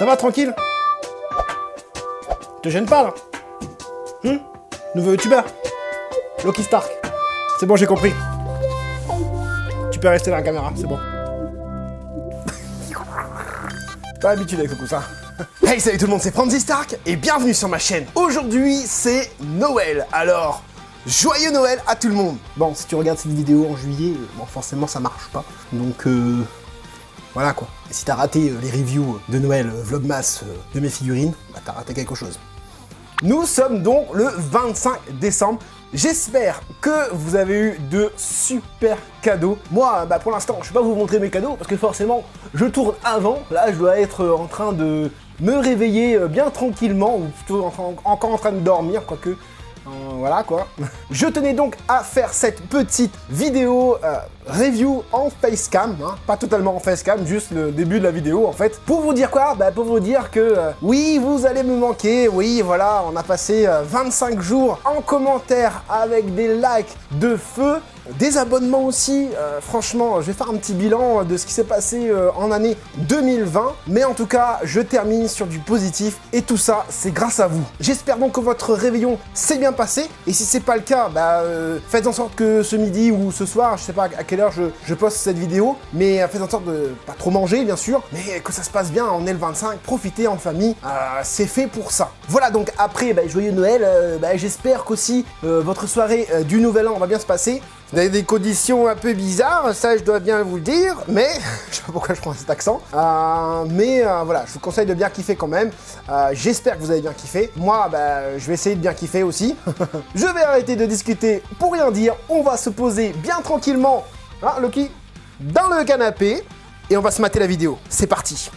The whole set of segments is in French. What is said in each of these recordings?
Ça va, tranquille? Te gêne pas, là? Nouveau youtubeur? Loki Stark. C'est bon, j'ai compris. Tu peux rester dans la caméra, c'est bon. Pas l'habitude avec ce coussin. Hey, salut tout le monde, c'est Franzy Stark et bienvenue sur ma chaîne. Aujourd'hui, c'est Noël. Alors, joyeux Noël à tout le monde. Bon, si tu regardes cette vidéo en juillet, bon, forcément, ça marche pas. Donc, voilà quoi. Et si t'as raté les reviews de Noël Vlogmas de mes figurines, bah t'as raté quelque chose. Nous sommes donc le 25 décembre. J'espère que vous avez eu de super cadeaux. Moi, bah pour l'instant, je ne vais pas vous montrer mes cadeaux parce que forcément, je tourne avant. Là, je dois être en train de me réveiller bien tranquillement, ou plutôt encore en train de dormir, quoique. Voilà quoi. Je tenais donc à faire cette petite vidéo review en facecam, hein, pas totalement en facecam, juste le début de la vidéo en fait. Pour vous dire quoi? Bah pour vous dire que oui, vous allez me manquer, oui voilà, on a passé 25 jours en commentaire avec des likes de feu, des abonnements aussi, franchement je vais faire un petit bilan de ce qui s'est passé en année 2020, mais en tout cas je termine sur du positif et tout ça c'est grâce à vous. J'espère donc que votre réveillon s'est bien passé et si c'est pas le cas, bah faites en sorte que ce midi ou ce soir, je sais pas à quelle heure je poste cette vidéo, mais faites en sorte de pas trop manger bien sûr, mais que ça se passe bien, on est le 25, profitez en famille, c'est fait pour ça. Voilà donc après, bah, joyeux Noël, j'espère qu'aussi votre soirée du Nouvel An va bien se passer. Vous avez des conditions un peu bizarres, ça je dois bien vous le dire, mais je sais pas pourquoi je prends cet accent, voilà, je vous conseille de bien kiffer quand même. J'espère que vous avez bien kiffé. Moi, bah, je vais essayer de bien kiffer aussi. Je vais arrêter de discuter pour rien dire. On va se poser bien tranquillement, hein, Loki, dans le canapé et on va se mater la vidéo. C'est parti.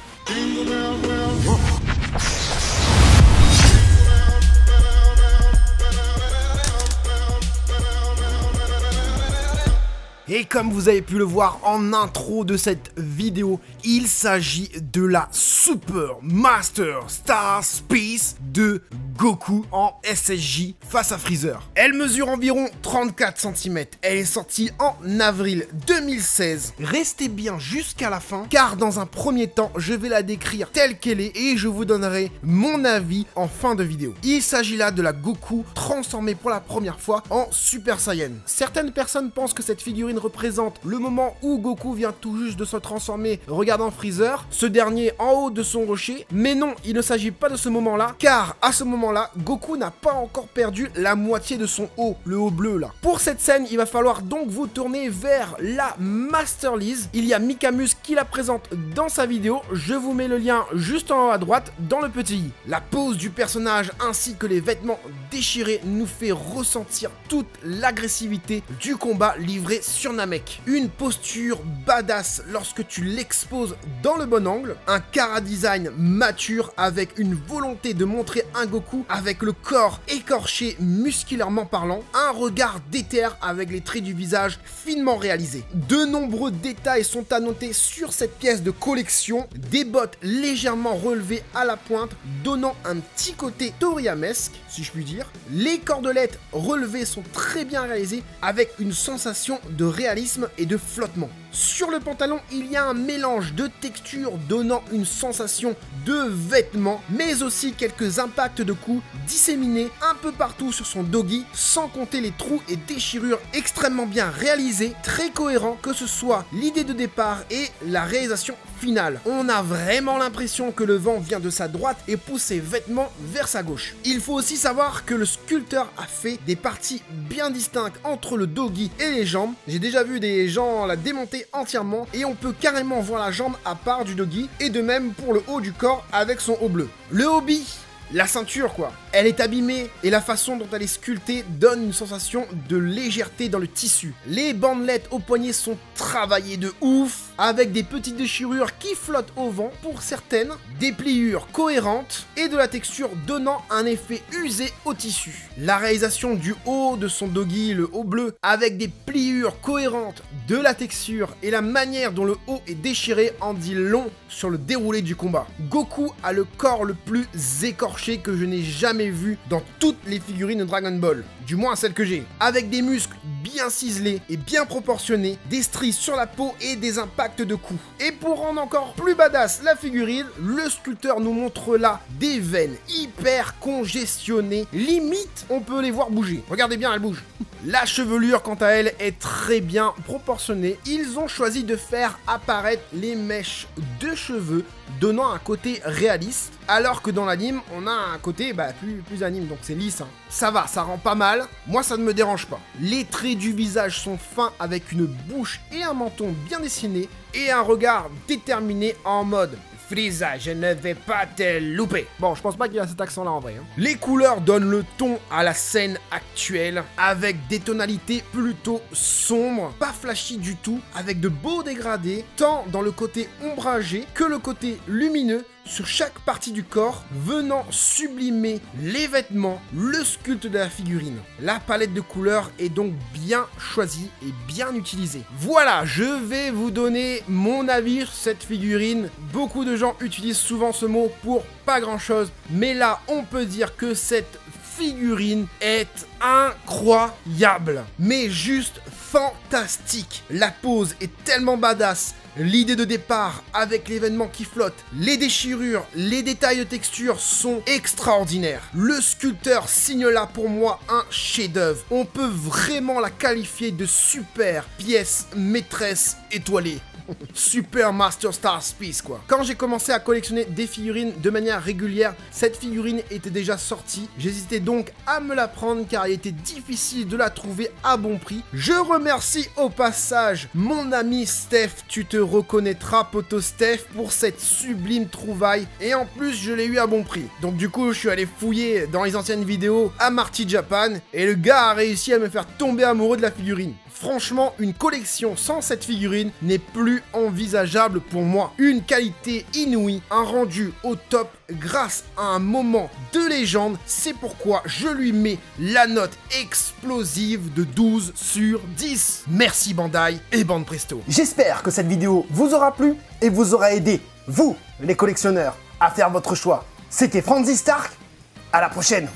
Et comme vous avez pu le voir en intro de cette vidéo, il s'agit de la Super Master Star Space de Goku en SSJ face à Freezer. Elle mesure environ 34 cm. Elle est sortie en avril 2016. Restez bien jusqu'à la fin, car dans un premier temps, je vais la décrire telle qu'elle est et je vous donnerai mon avis en fin de vidéo. Il s'agit là de la Goku transformée pour la première fois en Super Saiyan. Certaines personnes pensent que cette figurine représente le moment où Goku vient tout juste de se transformer regardant Freezer, ce dernier en haut de son rocher, mais non, il ne s'agit pas de ce moment-là, car à ce moment-là, Goku n'a pas encore perdu la moitié de son haut, le haut bleu là. Pour cette scène, il va falloir donc vous tourner vers la Master Lise. Il y a Mikamus qui la présente dans sa vidéo, je vous mets le lien juste en haut à droite dans le petit i. La pose du personnage ainsi que les vêtements déchirés nous fait ressentir toute l'agressivité du combat livré sur Namek. Une posture badass lorsque tu l'exposes dans le bon angle, un chara design mature avec une volonté de montrer un Goku avec le corps écorché musculairement parlant, un regard déter avec les traits du visage finement réalisés. De nombreux détails sont à noter sur cette pièce de collection, des bottes légèrement relevées à la pointe donnant un petit côté toriyamesque si je puis dire. Les cordelettes relevées sont très bien réalisées avec une sensation de réalisme et de flottement. Sur le pantalon, il y a un mélange de textures donnant une sensation de vêtements, mais aussi quelques impacts de coups disséminés un peu partout sur son doggy, sans compter les trous et déchirures extrêmement bien réalisés, très cohérents, que ce soit l'idée de départ et la réalisation finale. On a vraiment l'impression que le vent vient de sa droite et pousse ses vêtements vers sa gauche. Il faut aussi savoir que le sculpteur a fait des parties bien distinctes entre le doggy et les jambes. J'ai déjà vu des gens la démonter entièrement et on peut carrément voir la jambe à part du doggy, et de même pour le haut du corps avec son haut bleu. Le hobby, la ceinture quoi, elle est abîmée et la façon dont elle est sculptée donne une sensation de légèreté dans le tissu. Les bandelettes au poignet sont travaillées de ouf, avec des petites déchirures qui flottent au vent pour certaines, des pliures cohérentes et de la texture donnant un effet usé au tissu. La réalisation du haut de son doggy, le haut bleu, avec des pliures cohérentes, de la texture et la manière dont le haut est déchiré en dit long sur le déroulé du combat. Goku a le corps le plus écorché que je n'ai jamais vu dans toutes les figurines de Dragon Ball, du moins celles que j'ai, avec des muscles bien ciselé et bien proportionné, des stries sur la peau et des impacts de coups. Et pour rendre encore plus badass la figurine, le sculpteur nous montre là des veines hyper congestionnées, limite on peut les voir bouger. Regardez bien, elles bougent. La chevelure, quant à elle, est très bien proportionnée. Ils ont choisi de faire apparaître les mèches de cheveux, donnant un côté réaliste, alors que dans l'anime, on a un côté plus anime, donc c'est lisse. Ça va, ça rend pas mal. Moi, ça ne me dérange pas. Les traits du visage sont fins avec une bouche et un menton bien dessinés et un regard déterminé en mode Frieza, je ne vais pas te louper. Bon, je pense pas qu'il y a cet accent-là en vrai. Les couleurs donnent le ton à la scène actuelle, avec des tonalités plutôt sombres, pas flashy du tout, avec de beaux dégradés, tant dans le côté ombragé que le côté lumineux, sur chaque partie du corps, venant sublimer les vêtements, le sculpte de la figurine. La palette de couleurs est donc bien choisie et bien utilisée. Voilà, je vais vous donner mon avis sur cette figurine. Beaucoup de gens utilisent souvent ce mot pour pas grand chose, mais là on peut dire que cette figurine est incroyable, mais juste fantastique. La pose est tellement badass, l'idée de départ avec l'événement qui flotte, les déchirures, les détails de texture sont extraordinaires. Le sculpteur signe là pour moi un chef-d'œuvre. On peut vraiment la qualifier de super pièce maîtresse étoilée. Super Master Star Piece quoi. Quand j'ai commencé à collectionner des figurines de manière régulière, cette figurine était déjà sortie. J'hésitais donc à me la prendre car il était difficile de la trouver à bon prix. Je remercie au passage mon ami Steph, tu te reconnaîtras poto Steph pour cette sublime trouvaille et en plus je l'ai eu à bon prix. Donc du coup je suis allé fouiller dans les anciennes vidéos à Marty Japan et le gars a réussi à me faire tomber amoureux de la figurine. Franchement, une collection sans cette figurine n'est plus envisageable pour moi. Une qualité inouïe, un rendu au top grâce à un moment de légende. C'est pourquoi je lui mets la note explosive de 12 sur 10. Merci Bandai et Bande Presto. J'espère que cette vidéo vous aura plu et vous aura aidé, vous, les collectionneurs, à faire votre choix. C'était Franzy Stark, à la prochaine.